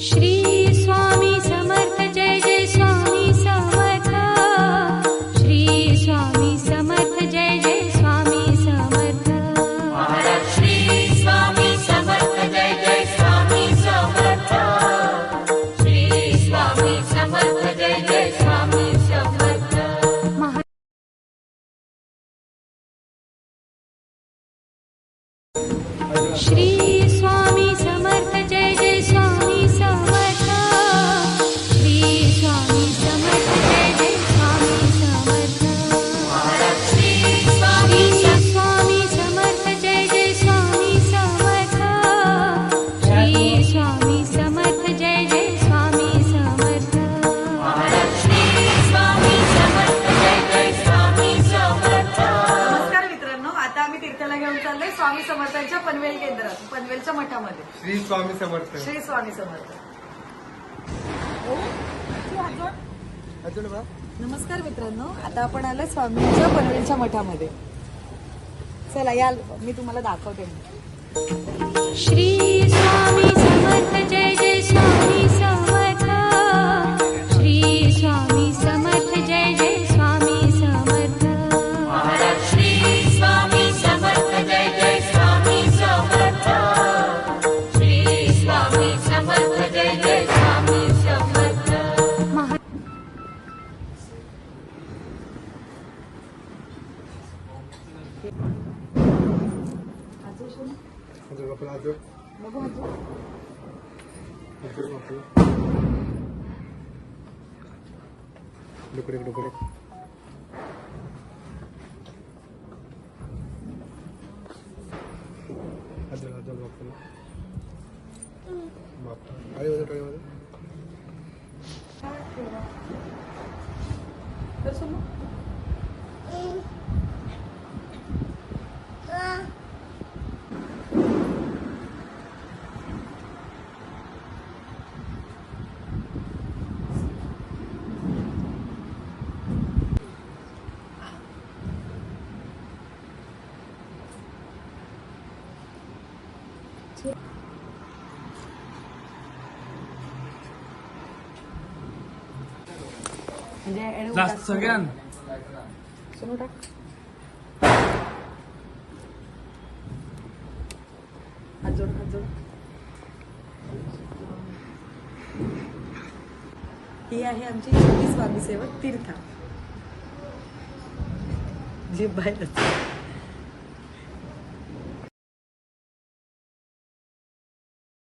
श्री स्वामी समर्थ जय जय स्वामी समर्थ। श्री स्वामी समर्थ जय जय स्वामी समर्थ। महाराज श्री स्वामी समर्थ जय जय स्वामी समर्थ। श्री स्वामी समर्थ जय जय स्वामी समर्थ। श्री स्वामी समर्थ जय जय स्वामी समर्थ। श्री स्वामी समर्थ जय जय स्वामी समर्थ। महाराज श्री स्वामी स्वामी समर्थ जय जय स्वामी समर्थ। श्री स्वामी समर्थ जय जय स्वामी समर्थ। महाराज श्री स्वामी समर्थ जय जय स्वामी समर्थ। नमस्कार मित्रांनो, आता आम्ही तीर्थाला घेऊन चाललोय स्वामी समर्थांच्या पनवेल केंद्रात, पनवेलच्या मठामध्ये। श्री स्वामी समर्थ. श्री स्वामी समर्थ. नमस्कार मित्रांनो, आता आपण आलोय स्वामींच्या पनवेलच्या मठामध्ये. चला या, मी तुम्हाला दाखवते. श्री स्वामी समर्थ जय जय स्वामी समर्थ। श्री स्वामी समर्थ जय जय स्वामी समर्थ। महाराज श्री स्वामी समर्थ जय जय स्वामी समर्थ। श्री स्वामी समर्थ जय जय स्वामी समर्थ। सगळ्यां ही आहे आमची छोटी स्वामी सेवक तीर्था, जी बाहेर